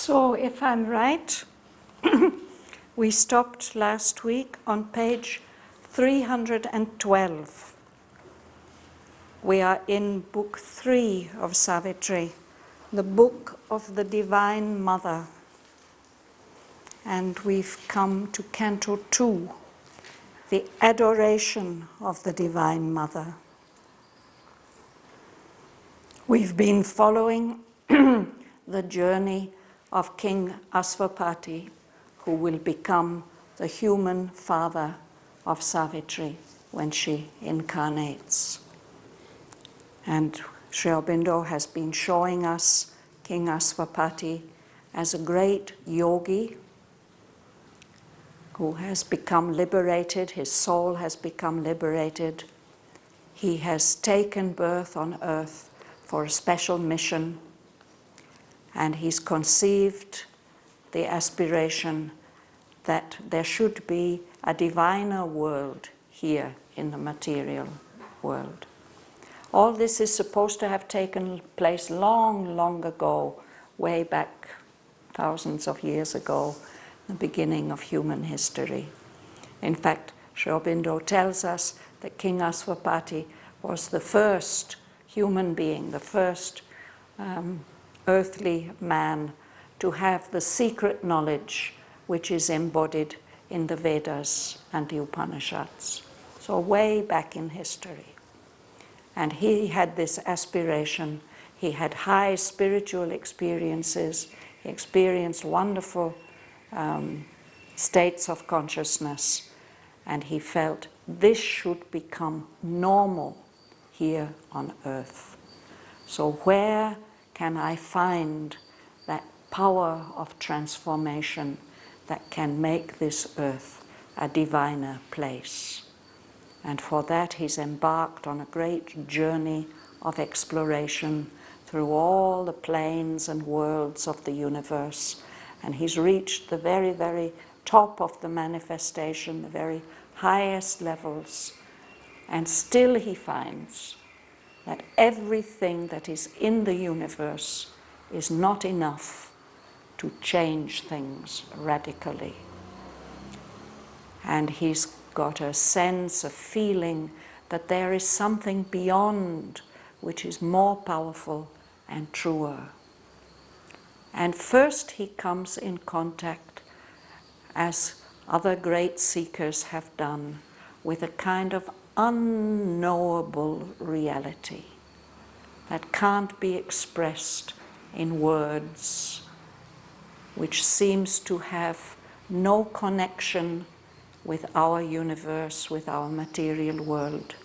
So, if I'm right, we stopped last week on page 312. We are in Book 3 of Savitri, the Book of the Divine Mother. And we've come to Canto 2, the Adoration of the Divine Mother. We've been following the journey of King Asvapati, who will become the human father of Savitri when she incarnates. And Sri Aurobindo has been showing us King Asvapati as a great yogi who has become liberated, his soul has become liberated. He has taken birth on earth for a special mission, and he's conceived the aspiration that there should be a diviner world here in the material world. All this is supposed to have taken place long, long ago, way back thousands of years ago, the beginning of human history. In fact, Sri Aurobindo tells us that King Asvapati was the first human being, the first earthly man to have the secret knowledge which is embodied in the Vedas and the Upanishads. So way back in history. And he had this aspiration. He had high spiritual experiences. He experienced wonderful states of consciousness. And he felt this should become normal here on earth. So where can I find that power of transformation that can make this earth a diviner place? And for that he's embarked on a great journey of exploration through all the planes and worlds of the universe. And he's reached the very, very top of the manifestation, the very highest levels. And still he finds that everything that is in the universe is not enough to change things radically. And he's got a sense, a feeling that there is something beyond which is more powerful and truer. And first he comes in contact, as other great seekers have done, with a kind of unknowable reality that can't be expressed in words, which seems to have no connection with our universe, with our material world.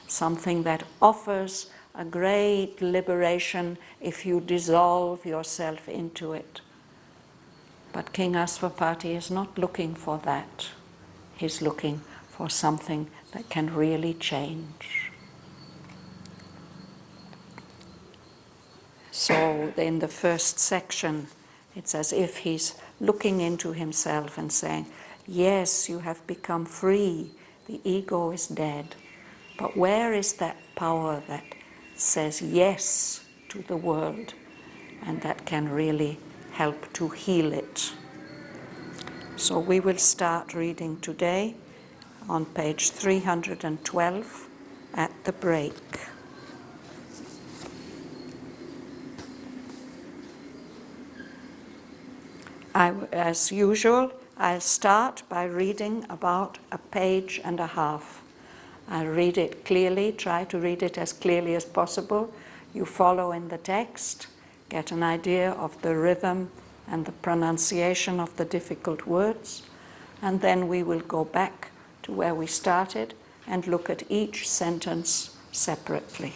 Something that offers a great liberation if you dissolve yourself into it. But King Asvapati is not looking for that. He's looking for something that can really change. So in the first section, it's as if he's looking into himself and saying, yes, you have become free, the ego is dead, but where is that power that says yes to the world and that can really help to heal it? So we will start reading today on page 312 at the break. As usual, I'll start by reading about a page and a half. I'll read it clearly, try to read it as clearly as possible. You follow in the text, get an idea of the rhythm and the pronunciation of the difficult words, and then we will go back to where we started and look at each sentence separately.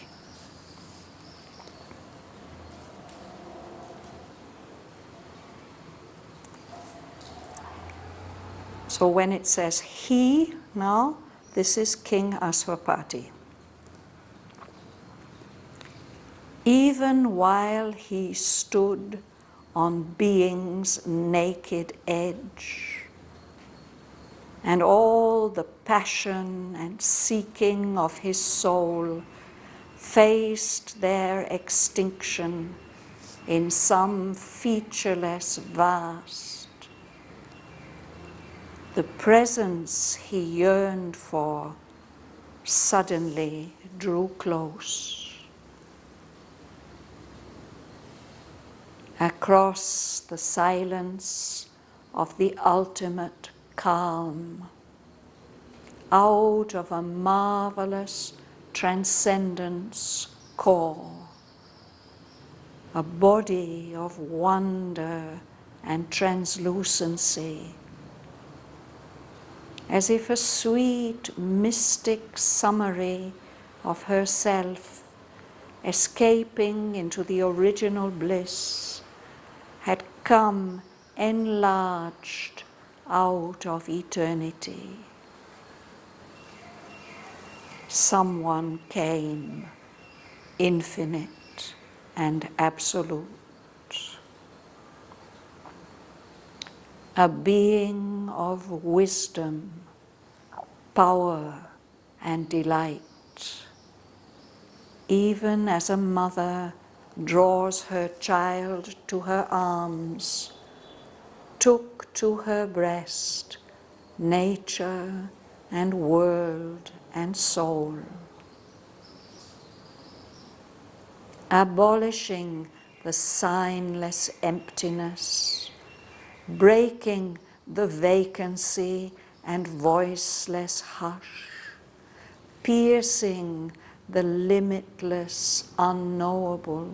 So when it says he now, this is King Asvapati. Even while he stood on being's naked edge, and all the passion and seeking of his soul faced their extinction in some featureless vast. The presence he yearned for suddenly drew close. Across the silence of the ultimate calm, out of a marvelous transcendence core, a body of wonder and translucency, as if a sweet mystic summary of herself escaping into the original bliss had come enlarged out of eternity. Someone came, infinite and absolute, a being of wisdom, power and delight, even as a mother draws her child to her arms, took to her breast nature and world and soul, abolishing the signless emptiness, breaking the vacancy and voiceless hush, piercing the limitless unknowable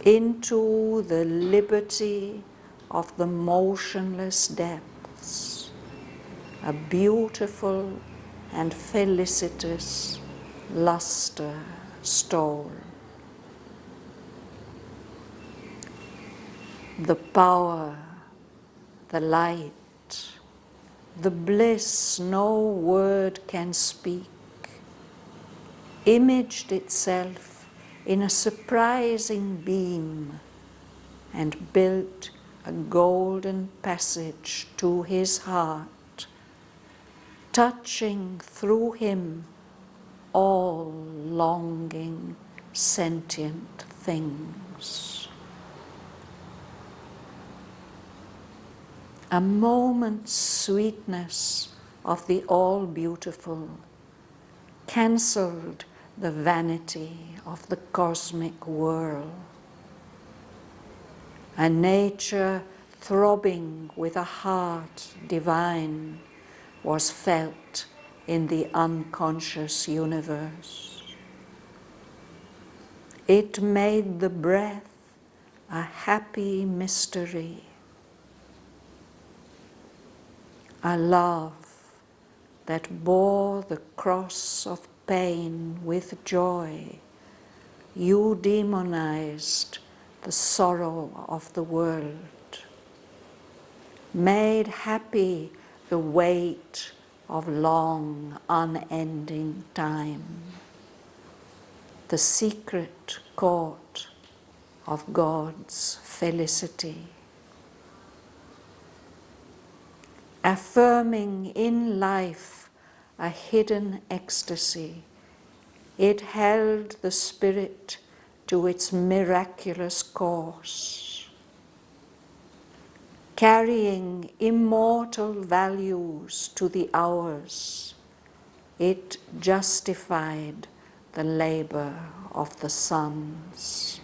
into the liberty of the motionless depths, a beautiful and felicitous luster stole. The power, the light, the bliss no word can speak, imaged itself in a surprising beam and built a golden passage to his heart, touching through him all longing sentient things. A moment's sweetness of the all-beautiful cancelled the vanity of the cosmic whirl. A nature throbbing with a heart divine was felt in the unconscious universe. It made the breath a happy mystery, a love that bore the cross of pain with joy, eudemonized the sorrow of the world, made happy the weight of long, unending time, the secret court of God's felicity. Affirming in life a hidden ecstasy, it held the spirit to its miraculous course, carrying immortal values to the hours. It justified the labor of the suns.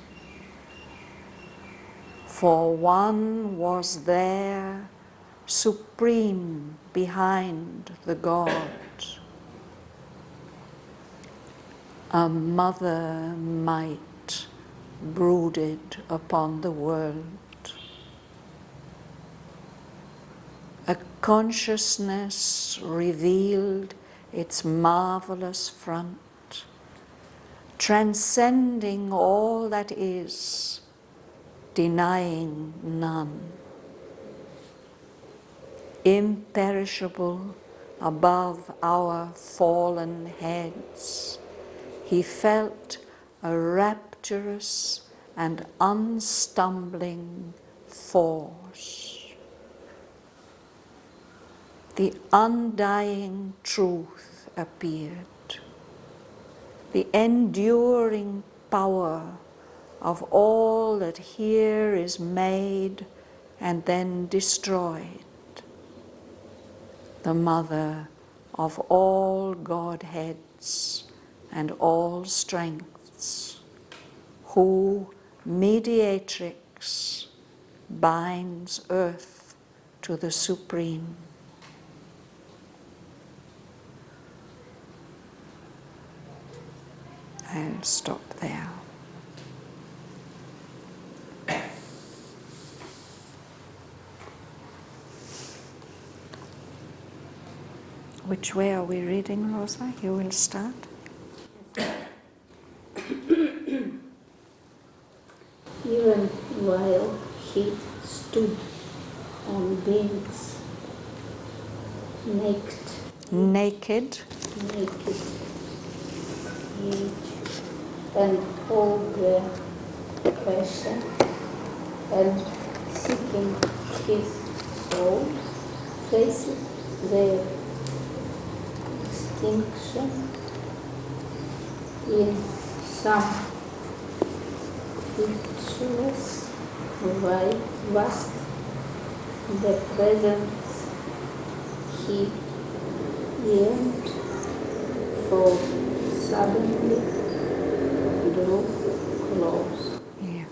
For one was there, supreme behind the God, a mother might brooded upon the world, a consciousness revealed its marvelous front, transcending all that is, denying none. Imperishable above our fallen heads, he felt a rapturous and unstumbling force. The undying truth appeared, the enduring power of all that here is made and then destroyed, the mother of all Godheads and all strengths, who, mediatrix, binds earth to the Supreme. I'll stop there. Which way are we reading, Rosa? You will start. Even while he stood on beings naked, and all their passion, and seeking his soul, facing their extinction in some pictureless, vast, the presence he yearned for suddenly drew close. Yes.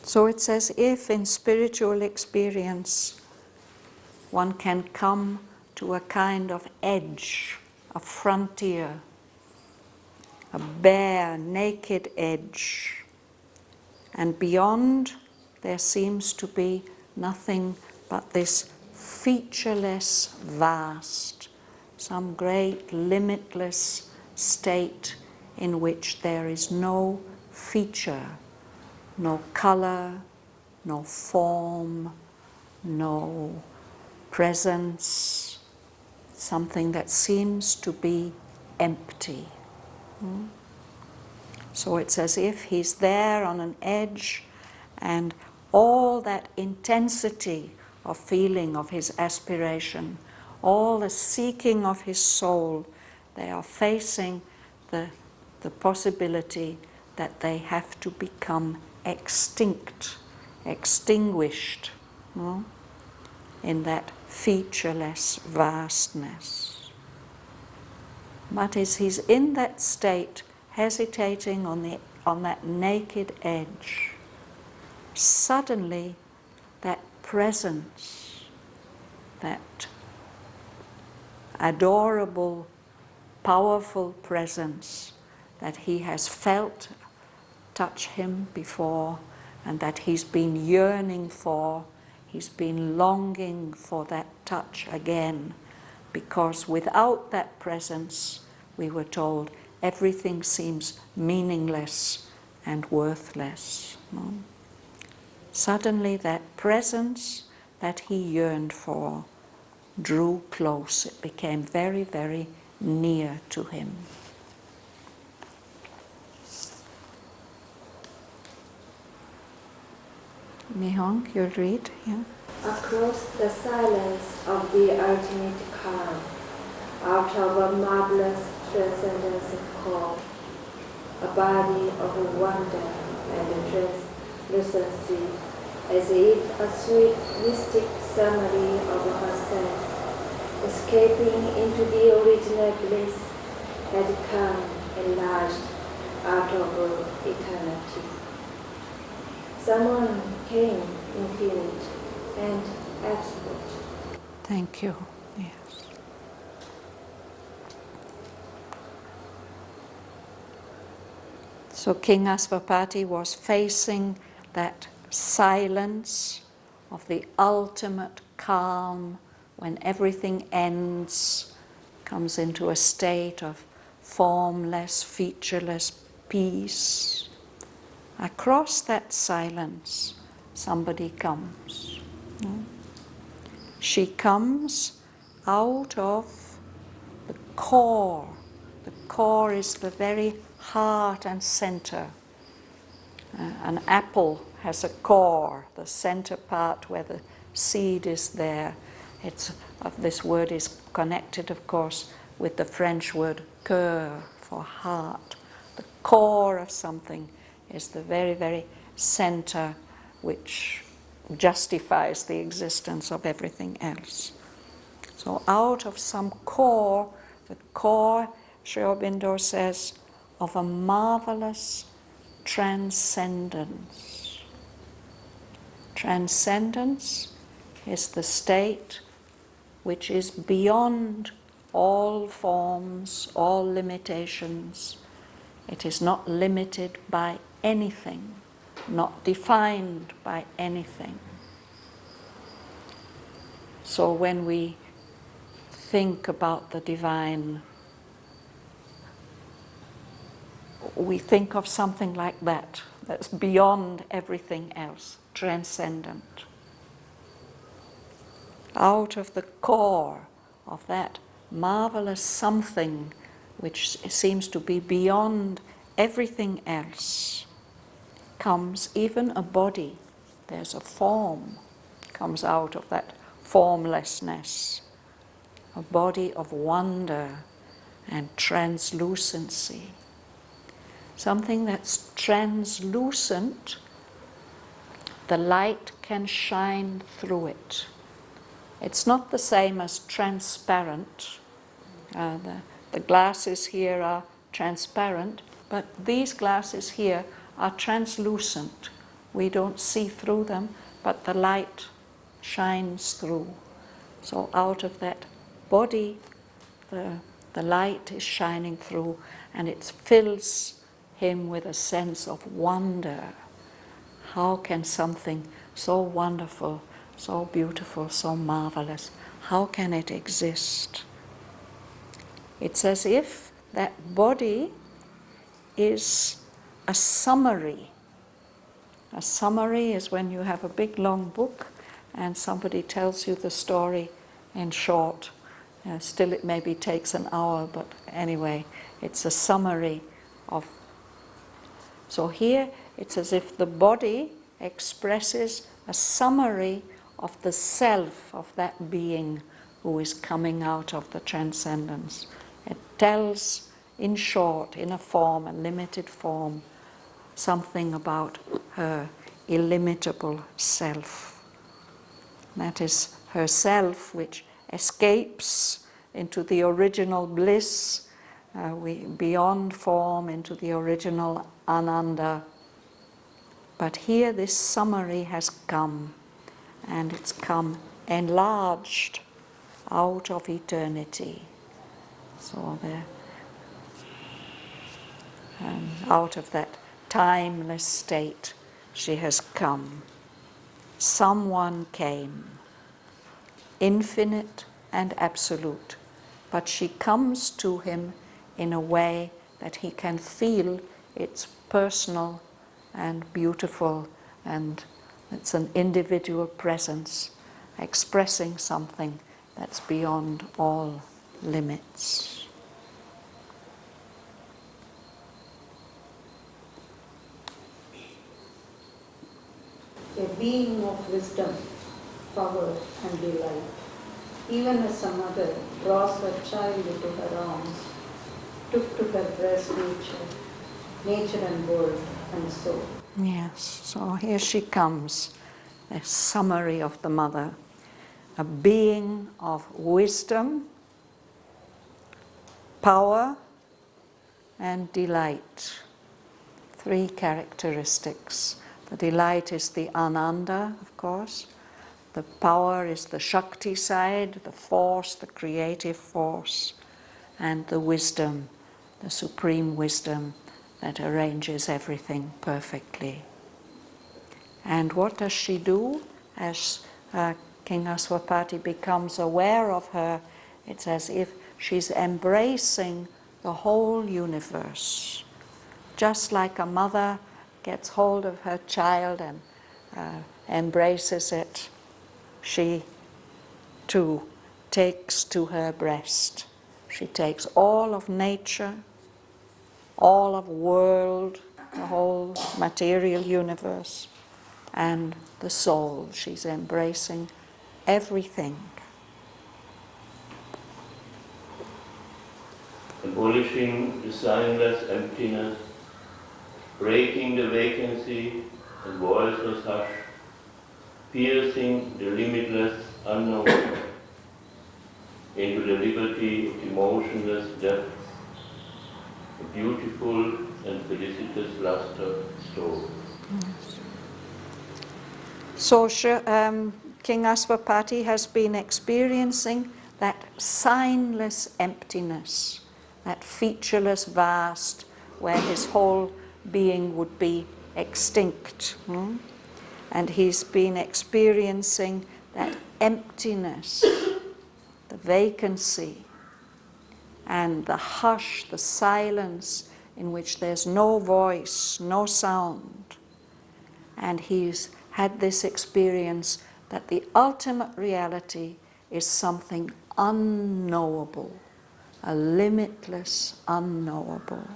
So it's as if in spiritual experience one can come to a kind of edge, a frontier, a bare, naked edge. And beyond there seems to be nothing but this featureless vast, some great limitless state in which there is no feature, no color, no form, no presence, something that seems to be empty. So it's as if he's there on an edge, and all that intensity of feeling of his aspiration, all the seeking of his soul, they are facing the possibility that they have to become extinguished in that featureless vastness. But as he's in that state, hesitating on that naked edge, suddenly that presence, that adorable, powerful presence that he has felt touch him before, and that he's been yearning for, he's been longing for that touch again, because without that presence, we were told, everything seems meaningless and worthless. Suddenly that presence that he yearned for drew close. It became very, very near to him. Nihong, you'll read, yeah? Across the silence of the ultimate calm, out of a marvelous transcendence of call, a body of wonder and translucency, as if a sweet mystic summary of herself, escaping into the original bliss, had come enlarged out of eternity. Someone came infinite and absolute. Thank you. Yes. So King Asvapati was facing that silence of the ultimate calm when everything ends, comes into a state of formless, featureless peace. Across that silence, somebody comes. She comes out of the core. The core is the very heart and center. An apple has a core, the center part where the seed is there. This word is connected, of course, with the French word cœur, for heart. The core of something is the very, very center which justifies the existence of everything else. So out of some core, the core, Sri Aurobindo says, of a marvelous transcendence. Transcendence is the state which is beyond all forms, all limitations. It is not limited by anything, not defined by anything. So when we think about the divine, we think of something like that, that's beyond everything else, transcendent. Out of the core of that marvelous something which seems to be beyond everything else comes even a body. There's a form, comes out of that formlessness, a body of wonder and translucency. Something that's translucent, the light can shine through it. It's not the same as transparent. The glasses here are transparent, but these glasses here are translucent. We don't see through them, but the light shines through. So out of that body, the light is shining through, and it fills him with a sense of wonder. How can something so wonderful, so beautiful, so marvelous, how can it exist? It's as if that body is a summary. A summary is when you have a big long book and somebody tells you the story in short. Still it maybe takes an hour, but anyway, it's a summary of. So here it's as if the body expresses a summary of the self of that being who is coming out of the transcendence. It tells, in short, in a form, a limited form, something about her illimitable self. That is her self which escapes into the original bliss, beyond form, into the original Ananda. But here this summary has come, and it's come enlarged out of eternity. So out of that timeless state she has come. Someone came, infinite and absolute, but she comes to him in a way that he can feel it's personal and beautiful, and it's an individual presence expressing something that's beyond all limits. A being of wisdom, power and delight. Even as a mother draws her child into her arms, took to her breast nature and world and soul. Yes, so here she comes, a summary of the mother, a being of wisdom, power and delight. Three characteristics. The delight is the Ananda, of course. The power is the Shakti side, the force, the creative force. And the wisdom, the supreme wisdom that arranges everything perfectly. And what does she do? As King Aswapati becomes aware of her, it's as if she's embracing the whole universe. Just like a mother gets hold of her child and embraces it, she too takes to her breast. She takes all of nature, all of world, the whole material universe, and the soul. She's embracing everything. Abolishing the signless emptiness, breaking the vacancy and voiceless hush, piercing the limitless unknown into the liberty of the motionless depths, a beautiful and felicitous luster stored. So King Aswapati has been experiencing that signless emptiness, that featureless vast, where his whole being would be extinct. And he's been experiencing that emptiness, the vacancy, and the hush, the silence in which there's no voice, no sound. And he's had this experience that the ultimate reality is something unknowable, a limitless unknowable.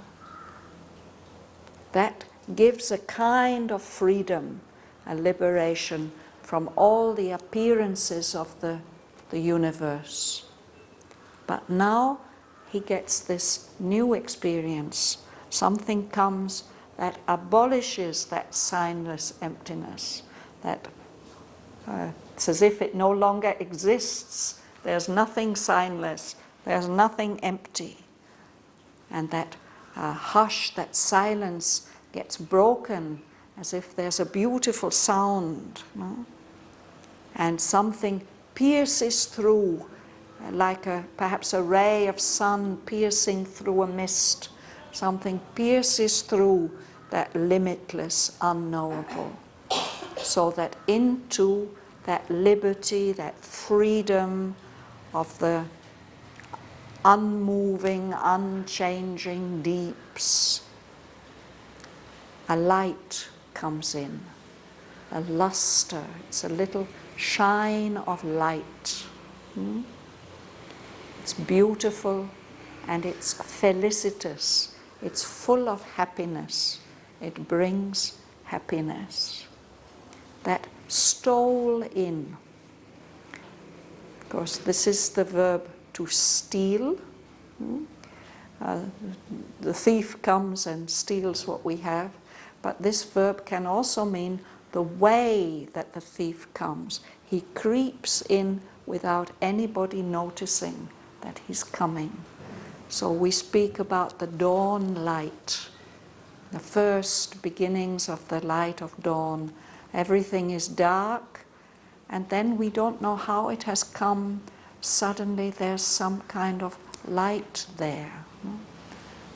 That gives a kind of freedom, a liberation from all the appearances of the universe. But now he gets this new experience. Something comes that abolishes that signless emptiness, that it's as if it no longer exists. There's nothing signless, there's nothing empty. And that hush, that silence gets broken as if there's a beautiful sound, and something pierces through, like perhaps a ray of sun piercing through a mist. Something pierces through that limitless unknowable, so that into that liberty, that freedom of the unmoving, unchanging deeps, a light comes in, a luster. It's a little shine of light. It's beautiful and it's felicitous. It's full of happiness. It brings happiness. That stole in. Of course, this is the verb to steal. The thief comes and steals what we have. But this verb can also mean the way that the thief comes. He creeps in without anybody noticing that he's coming. So we speak about the dawn light, the first beginnings of the light of dawn. Everything is dark, and then we don't know how it has come. Suddenly there's some kind of light there.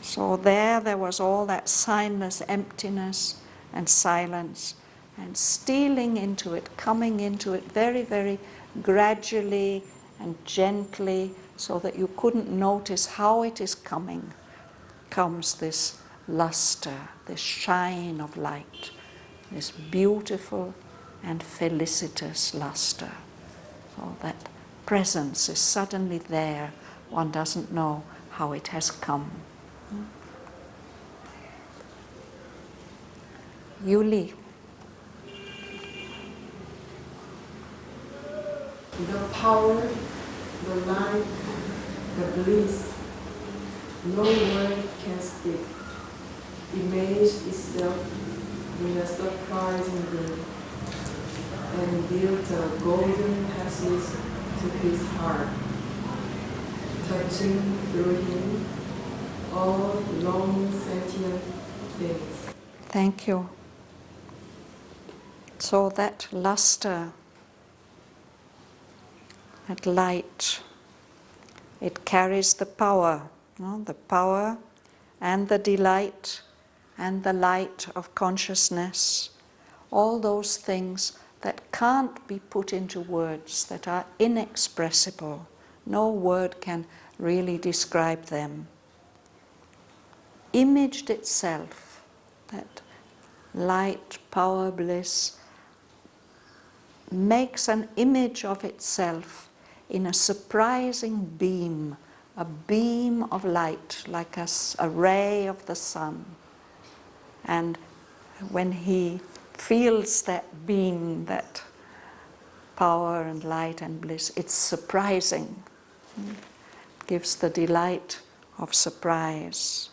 So there was all that signless emptiness and silence, and stealing into it, coming into it very, very gradually and gently, so that you couldn't notice how it is coming, comes this luster, this shine of light, this beautiful and felicitous luster. So that presence is suddenly there. One doesn't know how it has come. Yuli. The power, the light, the bliss, no word can speak, imaged itself in a surprising way, and built a golden passage to his heart, touching through him all long sentient things. Thank you. So that luster, that light, it carries the power, the power and the delight and the light of consciousness, all those things that can't be put into words, that are inexpressible. No word can really describe them. Imaged itself, that light, power, bliss, makes an image of itself in a surprising beam, a beam of light, like a ray of the sun. And when he feels that beam, that power and light and bliss. It's surprising. Gives the delight of surprise.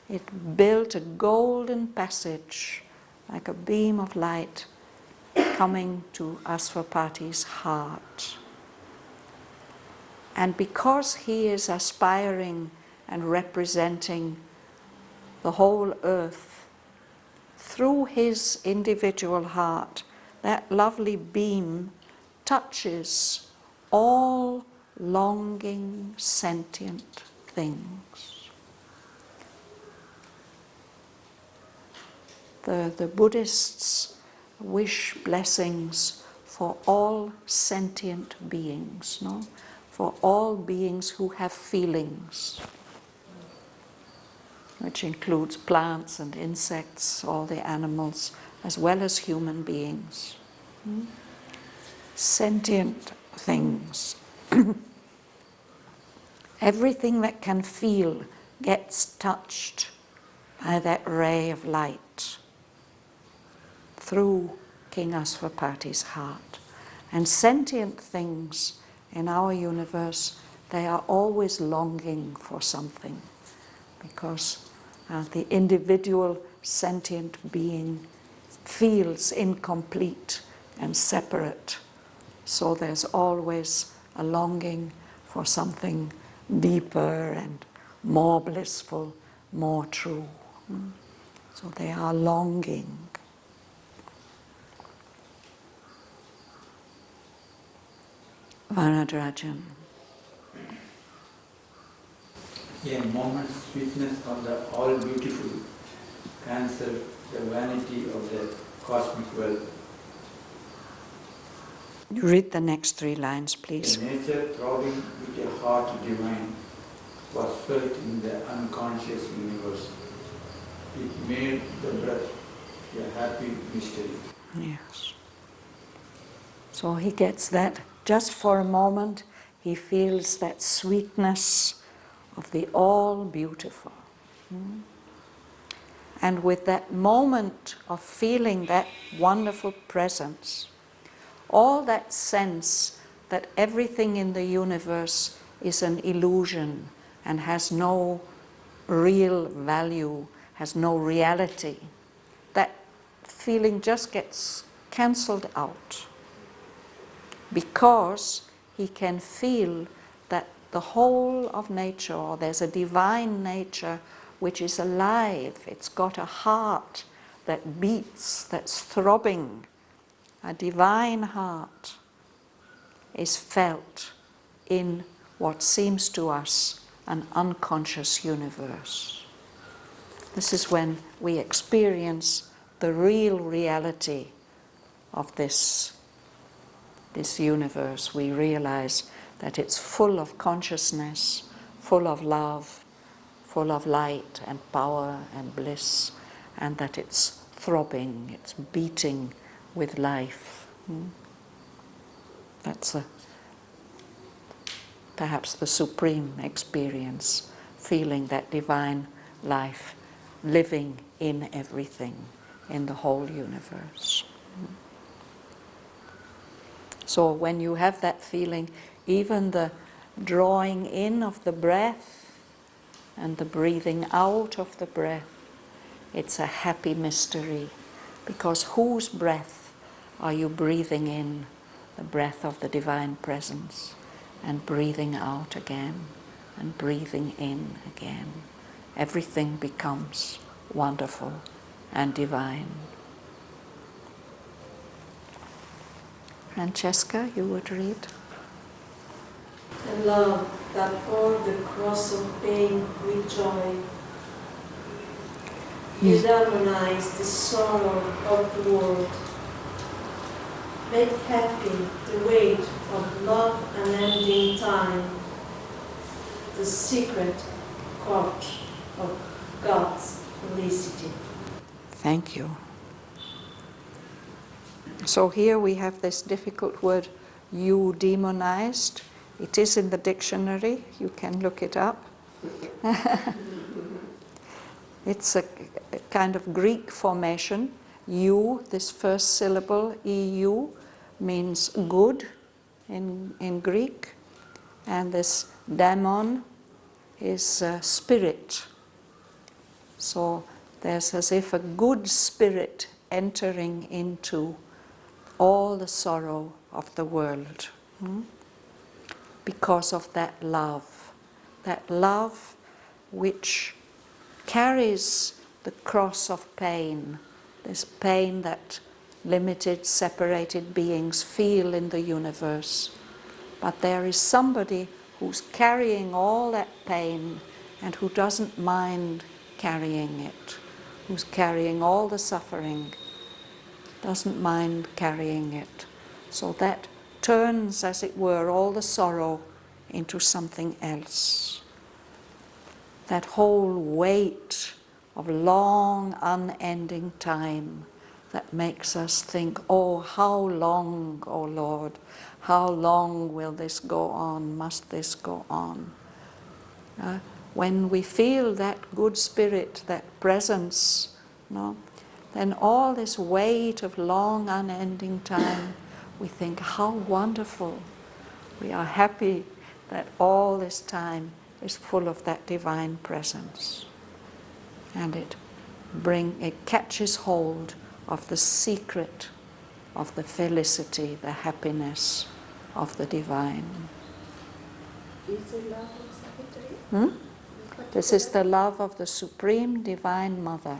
It built a golden passage, like a beam of light, coming to Asvapati's heart. And because he is aspiring and representing the whole earth, through his individual heart, that lovely beam touches all longing, sentient things. The Buddhists wish blessings for all sentient beings, no? For all beings who have feelings, which includes plants and insects, all the animals, as well as human beings. Sentient things. Everything that can feel gets touched by that ray of light through King Asvapati's heart. And sentient things in our universe, they are always longing for something, because the individual sentient being feels incomplete and separate. So there's always a longing for something deeper and more blissful, more true. So they are longing. Varadajan. A moment's sweetness of the all-beautiful cancel the vanity of the cosmic wealth. You read the next 3 lines, please. A nature throbbing with a heart divine was felt in the unconscious universe. It made the breath a happy mystery. Yes. So he gets that just for a moment. He feels that sweetness of the all-beautiful. And with that moment of feeling that wonderful presence, all that sense that everything in the universe is an illusion and has no real value, has no reality, that feeling just gets cancelled out, because he can feel that the whole of nature, or there's a divine nature which is alive. It's got a heart that beats, that's throbbing. A divine heart is felt in what seems to us an unconscious universe. This is when we experience the real reality of this universe. We realize that it's full of consciousness, full of love, full of light and power and bliss, and that it's throbbing, it's beating with life. That's perhaps the supreme experience, feeling that divine life living in everything, in the whole universe. So when you have that feeling, even the drawing in of the breath and the breathing out of the breath, it's a happy mystery, because whose breath are you breathing in? The breath of the divine presence, and breathing out again, and breathing in again. Everything becomes wonderful and divine. Francesca, you would read. The love that bore the cross of pain with joy. You harmonize the sorrow of the world. Make happy the weight of love unending time, the secret court of God's felicity. Thank you. So here we have this difficult word, eudemonized. It is in the dictionary, you can look it up. It's a kind of Greek formation. Eu, this first syllable, EU, means good in Greek, and this daimon is spirit. So there's as if a good spirit entering into all the sorrow of the world, because of that love which carries the cross of pain, this pain that limited, separated beings feel in the universe. But there is somebody who's carrying all that pain and who doesn't mind carrying it, who's carrying all the suffering, doesn't mind carrying it. So that turns, as it were, all the sorrow into something else. That whole weight of long, unending time that makes us think, oh, how long, oh Lord, how long will this go on? Must this go on? When we feel that good spirit, that presence, then all this weight of long, unending time, we think, how wonderful. We are happy that all this time is full of that divine presence. And it catches hold of the secret of the felicity, the happiness of the divine. Is it love of Savitri? This is the love of the Supreme Divine Mother.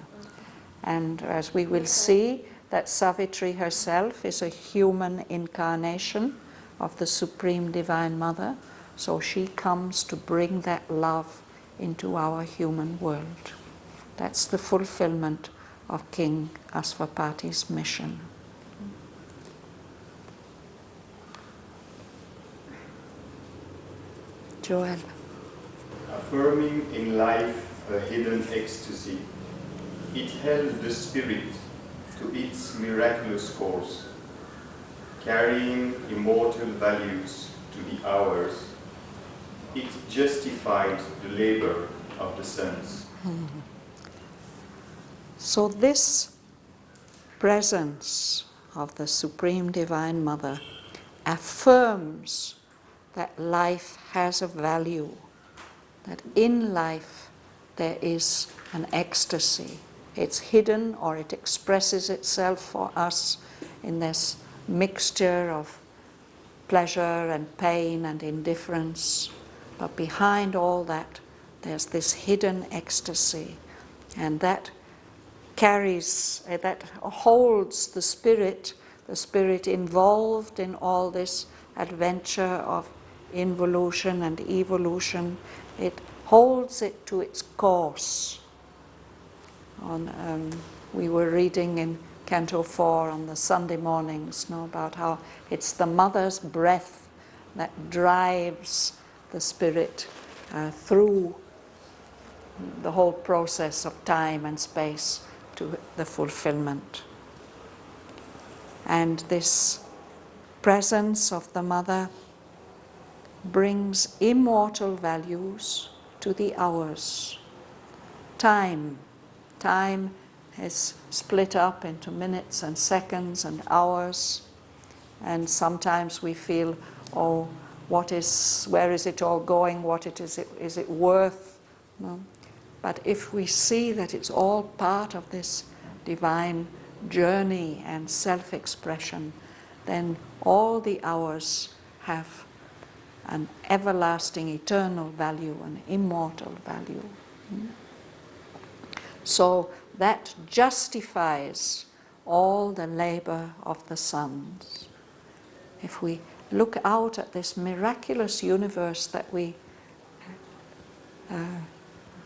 And as we will see, that Savitri herself is a human incarnation of the Supreme Divine Mother. So she comes to bring that love into our human world. That's the fulfillment of King Asvapati's mission. Joel. Affirming in life a hidden ecstasy, it held the spirit to its miraculous course, carrying immortal values to the hours. It justified the labor of the suns. So this presence of the Supreme Divine Mother affirms that life has a value, that in life there is an ecstasy. It's hidden, or it expresses itself for us in this mixture of pleasure and pain and indifference. But behind all that, there's this hidden ecstasy, and that holds the spirit involved in all this adventure of involution and evolution. It holds it to its course. We were reading in Canto 4 on the Sunday mornings, about how it's the mother's breath that drives the spirit through the whole process of time and space to the fulfillment. And this presence of the mother brings immortal values to the hours. Time is split up into minutes and seconds and hours, and sometimes we feel, oh, where is it all going? Is it worth? No? But if we see that it's all part of this divine journey and self-expression, then all the hours have an everlasting, eternal value, an immortal value. So that justifies all the labor of the suns. If we look out at this miraculous universe that we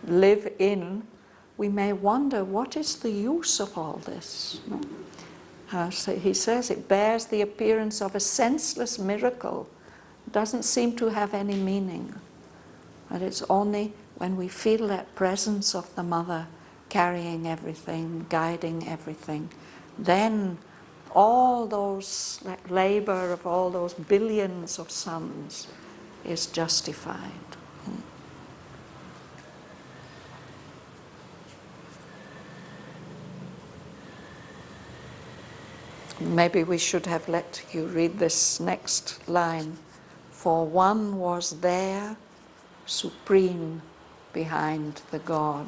live in, we may wonder, what is the use of all this? So he says it bears the appearance of a senseless miracle. It doesn't seem to have any meaning. But it's only when we feel that presence of the mother carrying everything, guiding everything, then all those, that labor of all those billions of suns is justified. Maybe we should have let you read this next line. For one was there, supreme behind the God.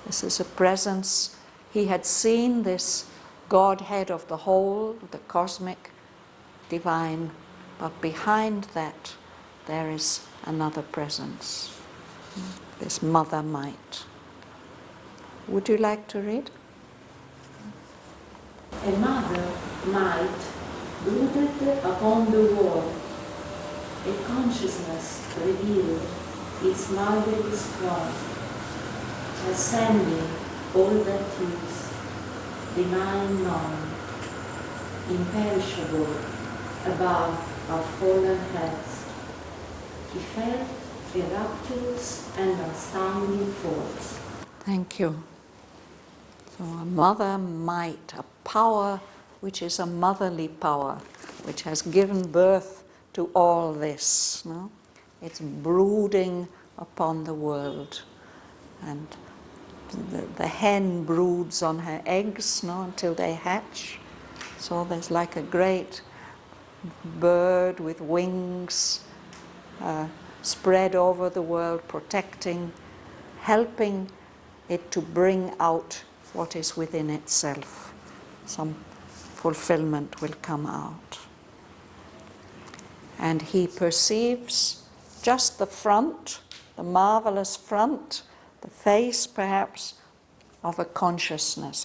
This is a presence. He had seen this Godhead of the whole, the cosmic, divine, but behind that there is another presence, this Mother Might. Would you like to read? A mother might brooded upon the world, a consciousness revealed its marvelous throne, ascending all that is, divine known, imperishable, above our fallen heads. He felt a rapturous and astounding force. Thank you. So a mother might, a power which is a motherly power, which has given birth to all this. No? It's brooding upon the world. And the hen broods on her eggs, no, until they hatch. So there's like a great bird with wings spread over the world, protecting, helping it to bring out what is within itself. Some fulfillment will come out. And he perceives just the front, the marvelous front, the face perhaps of a consciousness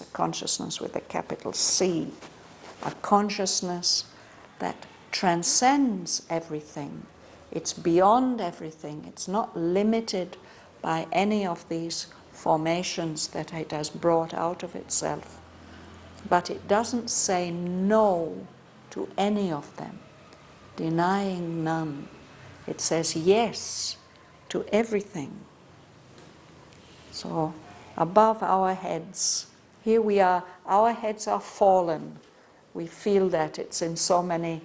with a capital C, a consciousness that transcends everything. It's beyond everything. It's not limited by any of these formations that it has brought out of itself. But it doesn't say no to any of them, denying none. It says yes to everything. So above our heads, here we are, our heads are fallen. We feel that it's in so many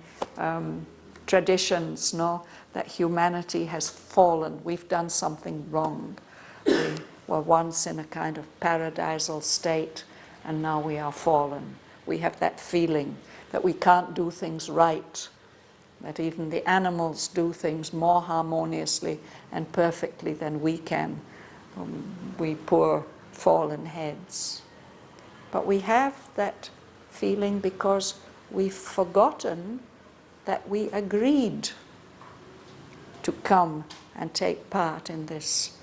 traditions, no, that humanity has fallen. We've done something wrong. We were once in a kind of paradisal state, and now we are fallen. We have that feeling that we can't do things right, that even the animals do things more harmoniously and perfectly than we can, we poor fallen heads. But we have that feeling because we've forgotten that we agreed to come and take part in this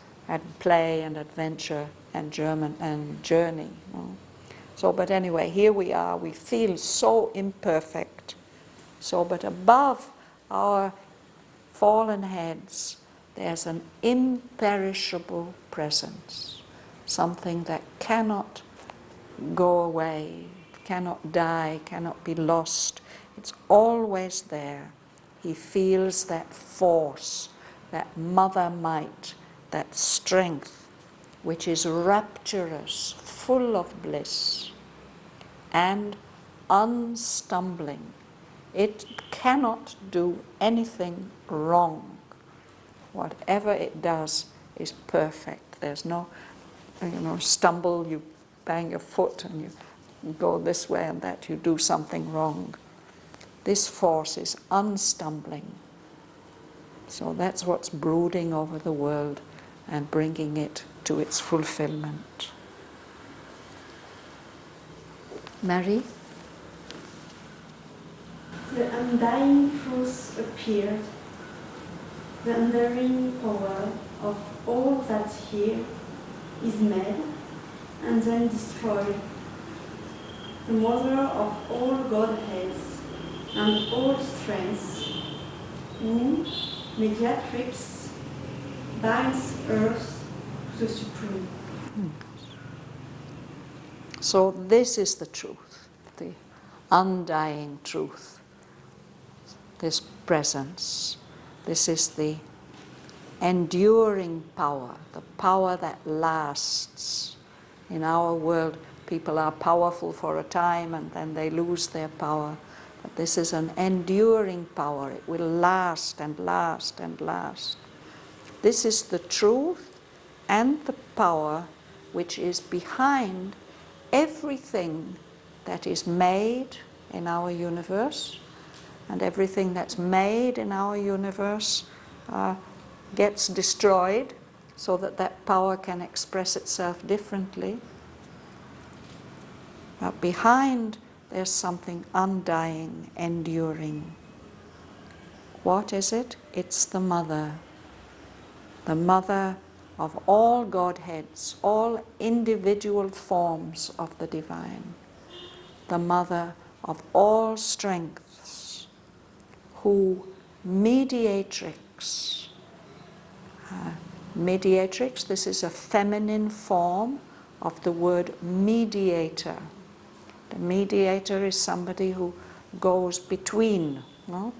play and adventure and journey. So, but anyway, here we are. We feel so imperfect. So, but above our fallen heads, there's an imperishable presence, something that cannot go away, cannot die, cannot be lost. It's always there. He feels that force, that mother might, that strength, which is rapturous, full of bliss, and unstumbling. It cannot do anything wrong. Whatever it does is perfect. There's no, stumble, you bang your foot and you go this way and that, you do something wrong. This force is unstumbling. So that's what's brooding over the world and bringing it to its fulfillment. Mary? The undying truth appeared. The undying power of all that here is made and then destroyed. The mother of all Godheads and all strengths, who, mediatrix, binds earth to the supreme. So this is the truth, the undying truth, this presence. This is the enduring power, the power that lasts. In our world, people are powerful for a time and then they lose their power. But this is an enduring power. It will last and last and last. This is the truth and the power which is behind everything that is made in our universe, and everything that's made in our universe gets destroyed so that that power can express itself differently. But behind there's something undying, enduring. What is it? It's the mother of all Godheads, all individual forms of the divine, the mother of all strengths, who mediatrix. Mediatrix, this is a feminine form of the word mediator. The mediator is somebody who goes between, no?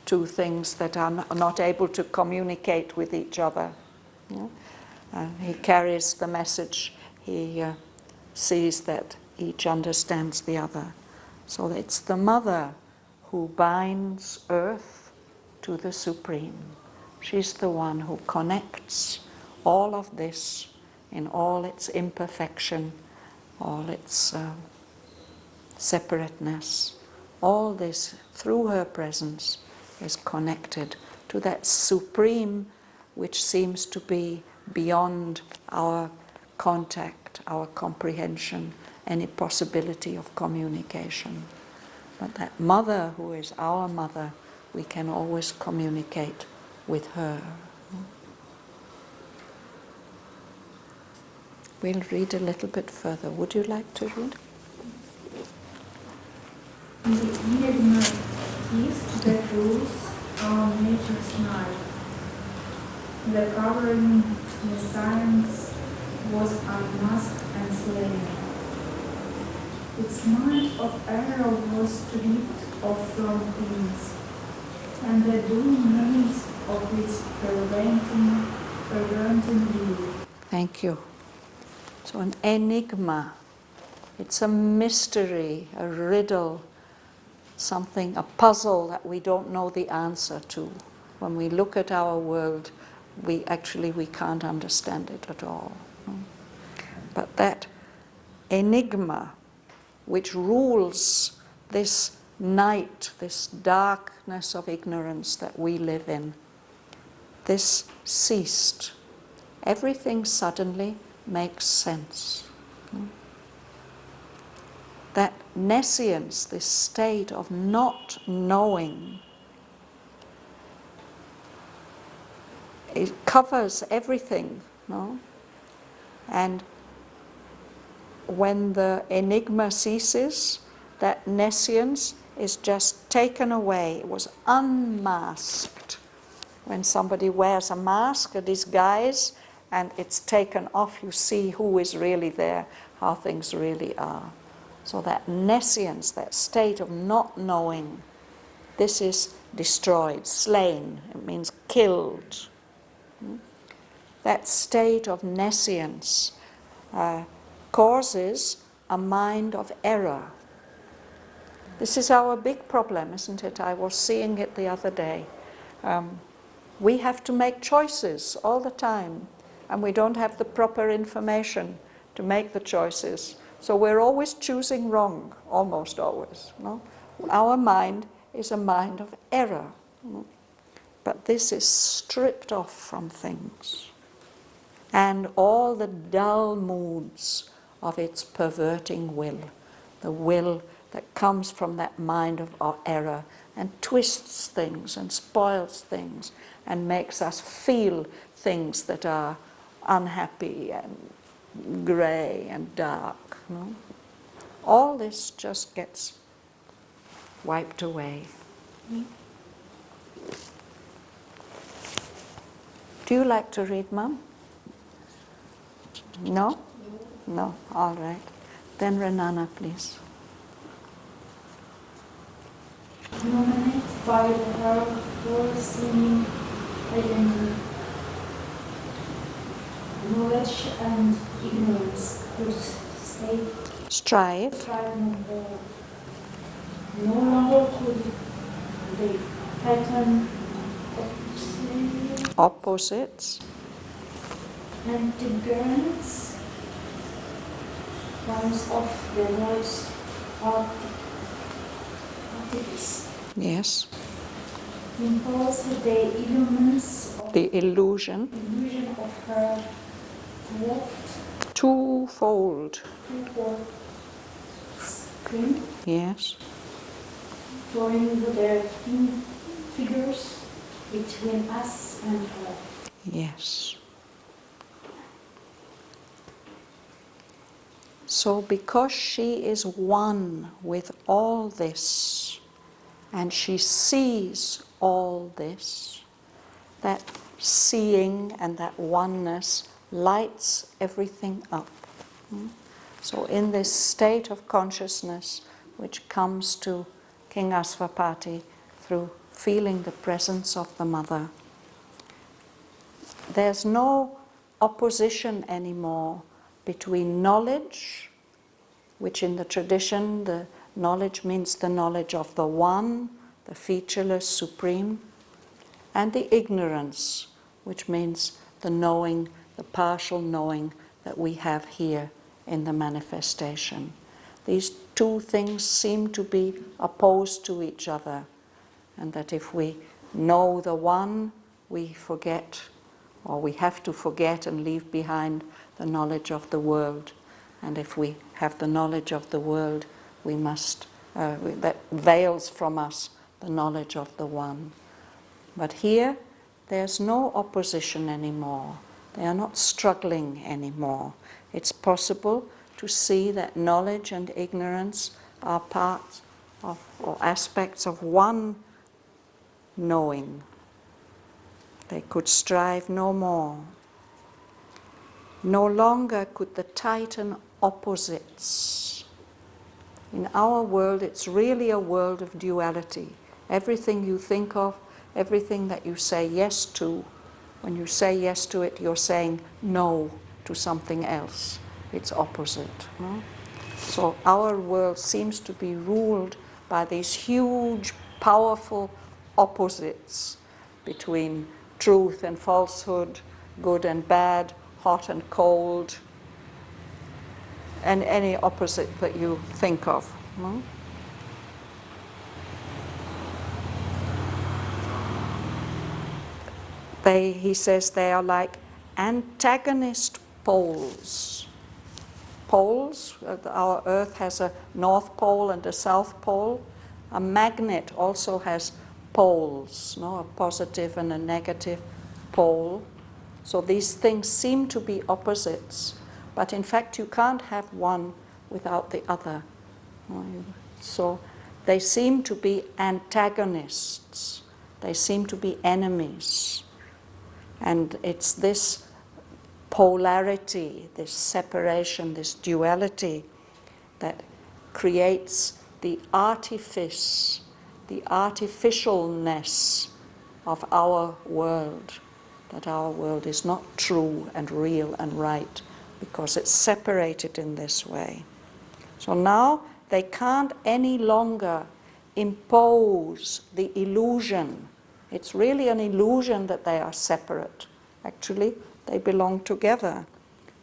Two things that are not able to communicate with each other. No? He carries the message, he sees that each understands the other. So it's the mother who binds earth to the Supreme. She's the one who connects all of this in all its imperfection, all its separateness. All this, through her presence, is connected to that Supreme which seems to be beyond our contact, our comprehension, any possibility of communication. But that mother who is our mother, we can always communicate with her. We'll read a little bit further. Would you like to read? The enigma is that rules our nature's night. The covering the science was unmasked and slain. Its mind of error was stripped off from things, and the doom means of its preventing view. Thank you. So an enigma, it's a mystery, a riddle, something, a puzzle that we don't know the answer to. When we look at our world, we can't understand it at all. But that enigma which rules this night, this darkness of ignorance that we live in, this ceased. Everything suddenly makes sense. That nescience, this state of not knowing, it covers everything, no? And when the enigma ceases, that nescience is just taken away. It was unmasked. When somebody wears a mask, a disguise, and it's taken off, you see who is really there, how things really are. So that nescience, that state of not knowing, this is destroyed, slain. It means killed. That state of nescience causes a mind of error. This is our big problem, isn't it? I was seeing it the other day. We have to make choices all the time, and we don't have the proper information to make the choices. So we're always choosing wrong, almost always. No? Our mind is a mind of error. But this is stripped off from things. And all the dull moods of its perverting will, the will that comes from that mind of error and twists things and spoils things and makes us feel things that are unhappy and grey and dark. No? All this just gets wiped away. Do you like to read, Mum? No? No? All right. Then Renana, please. Dominated by her seeming identity, knowledge and ignorance could strive. No longer could they pattern opposites. Antigonus, forms of the voice artifice. Yes. Impose the illumines of The illusion. illusion of her Twofold. Screen, Yes. drawing their figures between us and her. Yes. So because she is one with all this, and she sees all this, that seeing and that oneness lights everything up. So in this state of consciousness which comes to King Asvapati through feeling the presence of the mother, there's no opposition anymore between knowledge, which in the tradition, the knowledge means the knowledge of the One, the featureless Supreme, and the ignorance, which means the knowing, the partial knowing that we have here in the manifestation. These two things seem to be opposed to each other, and that if we know the One, we forget, or we have to forget and leave behind the knowledge of the world. And if we have the knowledge of the world, we must, that veils from us the knowledge of the One. But here, there's no opposition anymore. They are not struggling anymore. It's possible to see that knowledge and ignorance are parts of, or aspects of one knowing. They could strive no more. No longer could the tighten opposites. In our world, it's really a world of duality. Everything you think of, everything that you say yes to, when you say yes to it, you're saying no to something else. It's opposite. No? So our world seems to be ruled by these huge, powerful opposites between truth and falsehood, good and bad, hot and cold, and any opposite that you think of. No? He says they are like antagonist poles. Poles, our Earth has a north pole and a south pole. A magnet also has poles, no? A positive and a negative pole. So these things seem to be opposites, but in fact you can't have one without the other. So they seem to be antagonists. They seem to be enemies. And it's this polarity, this separation, this duality that creates the artifice, the artificialness of our world, that our world is not true and real and right because it's separated in this way. So now they can't any longer impose the illusion. It's really an illusion that they are separate. Actually, they belong together.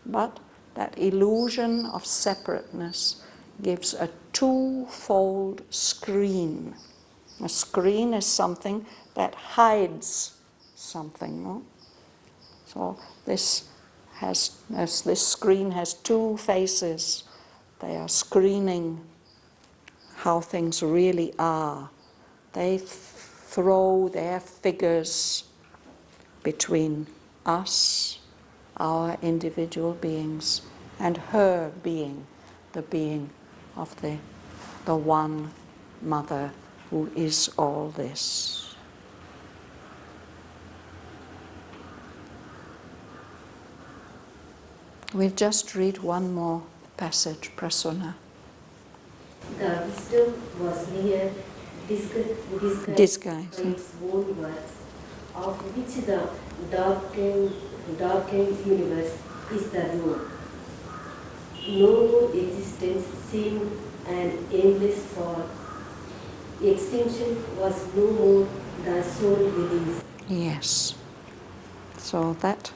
But that illusion of separateness gives a twofold screen. A screen is something that hides something, no? So this screen has two faces. They are screening how things really are. They throw their figures between us, our individual beings, and her being, the being of the one mother who is all this. We'll just read one more passage, Prasanna. The wisdom was near disguised by its own words, of which the darkened universe is the rule. No existence seemed an endless fall. Extinction was no more the soul release. Yes. So that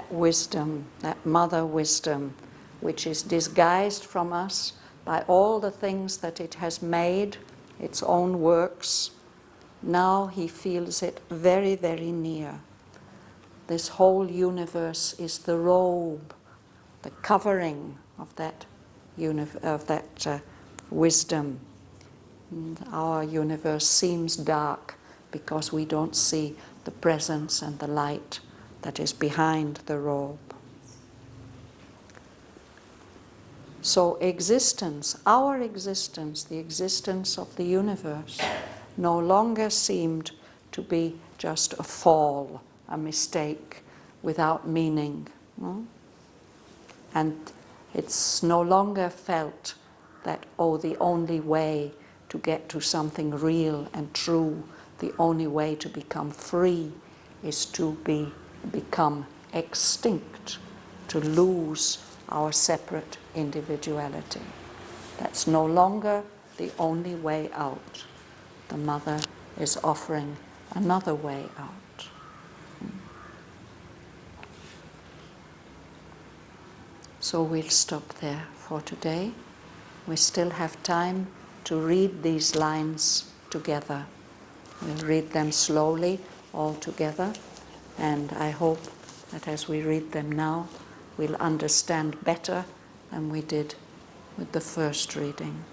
wisdom, that mother wisdom, which is disguised from us by all the things that it has made, its own works. Now he feels it very, very near. This whole universe is the robe, the covering of that wisdom. And our universe seems dark because we don't see the presence and the light that is behind the robe. So existence, our existence, the existence of the universe, no longer seemed to be just a fall, a mistake without meaning. And it's no longer felt that, oh, the only way to get to something real and true, the only way to become free is to become extinct, to lose our separate individuality. That's no longer the only way out. The Mother is offering another way out. So we'll stop there for today. We still have time to read these lines together. We'll read them slowly, all together, and I hope that as we read them now, we'll understand better than we did with the first reading.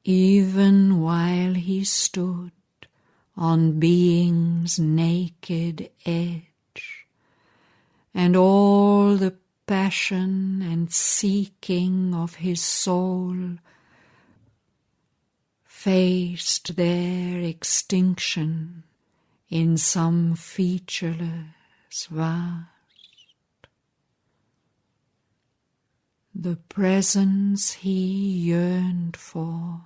Even while he stood on being's naked edge, and all the passion and seeking of his soul faced their extinction in some featureless vast, the presence he yearned for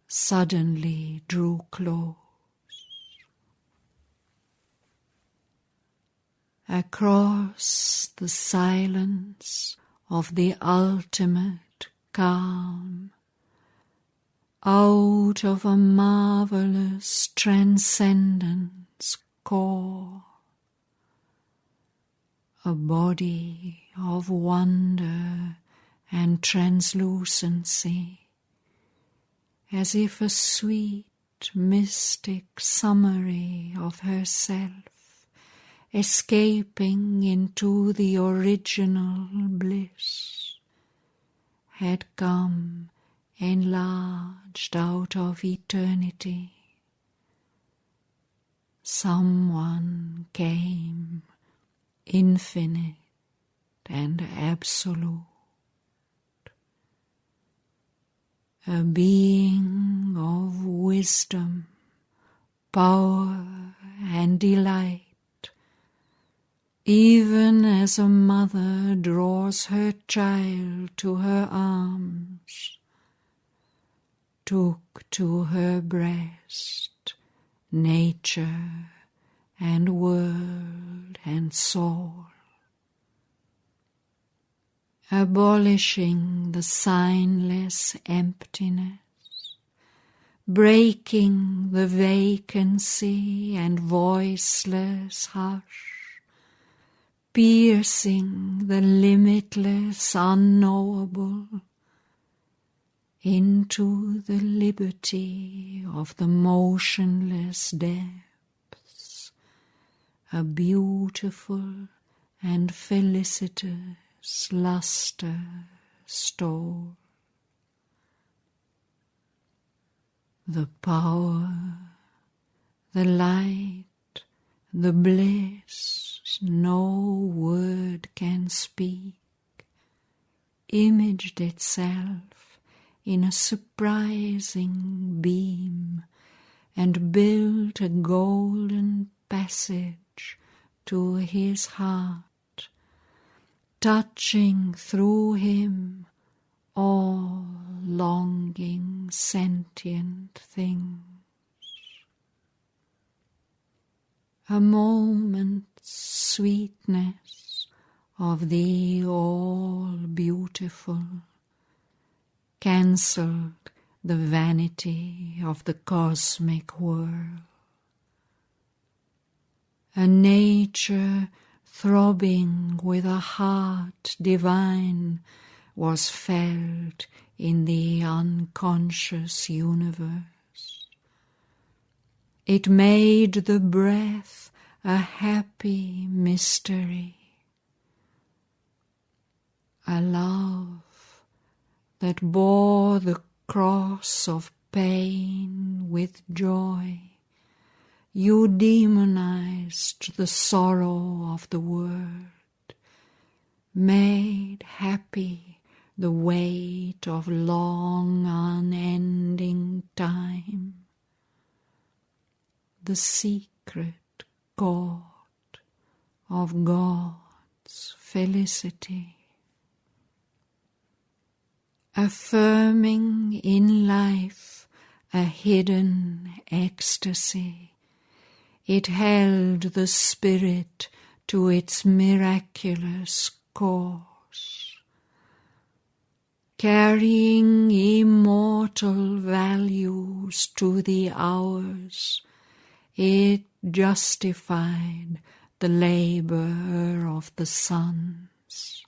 suddenly drew close. Across the silence of the ultimate calm, out of a marvelous transcendence core, a body of wonder and translucency, as if a sweet, mystic summary of herself, escaping into the original bliss, had come enlarged out of eternity. Someone came, infinite and absolute, a being of wisdom, power and delight, even as a mother draws her child to her arms, took to her breast nature and world and soul, abolishing the signless emptiness, breaking the vacancy and voiceless hush, piercing the limitless unknowable into the liberty of the motionless depths, a beautiful and felicitous luster stole. The power, the light, the bliss no word can speak, imaged itself in a surprising beam and built a golden passage to his heart, touching through him all longing sentient things. A moment's sweetness of the all-beautiful cancelled the vanity of the cosmic world. a nature throbbing with a heart divine was felt in the unconscious universe. It made the breath a happy mystery, a love that bore the cross of pain with joy. You demonized the sorrow of the word, made happy the weight of long unending time, the secret chord of God's felicity. Affirming in life a hidden ecstasy, it held the spirit to its miraculous course, carrying immortal values to the hours. It justified the labor of the suns.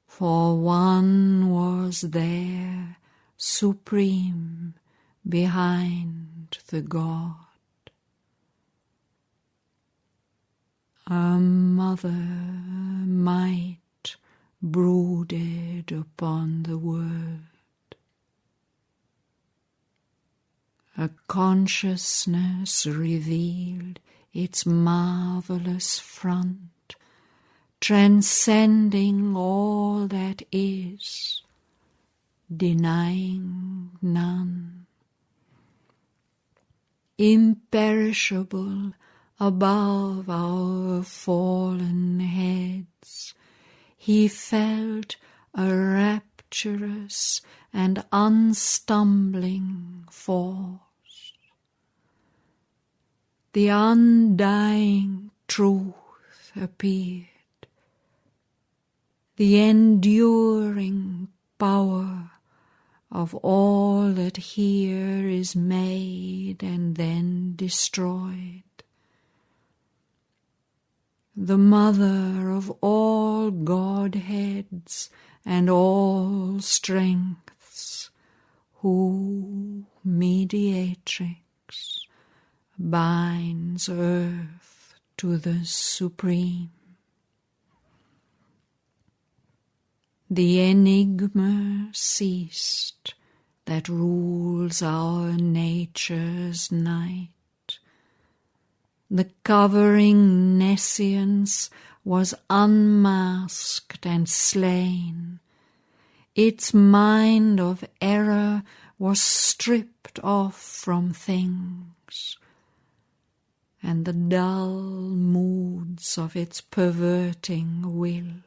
For one was there supreme behind the God. A mother might brooded upon the world. A consciousness revealed its marvelous front, transcending all that is, denying none. Imperishable above our fallen heads, he felt a rapturous and unstumbling force. The undying truth appeared, the enduring power of all that here is made and then destroyed. The mother of all Godheads and all strengths, who, mediatrix, binds earth to the supreme. The enigma ceased that rules our nature's night. The covering nescience was unmasked and slain. Its mind of error was stripped off from things, and the dull moods of its perverting will.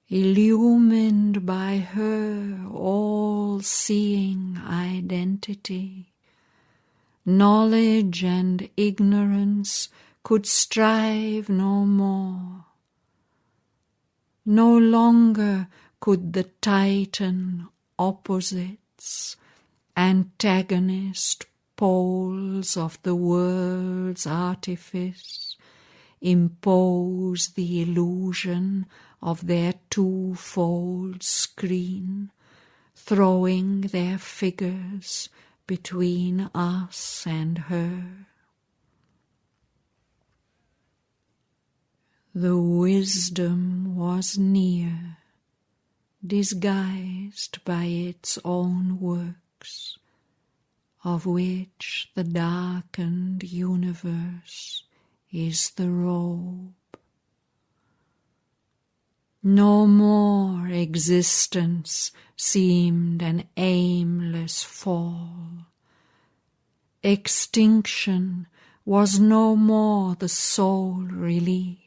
Illumined by her all-seeing identity, knowledge and ignorance could strive no more. No longer could the Titan opposites, antagonist poles of the world's artifice, impose the illusion of their twofold screen, throwing their figures between us and her. The wisdom was near, disguised by its own works, of which the darkened universe is the robe. No more existence seemed an aimless fall. Extinction was no more the sole relief.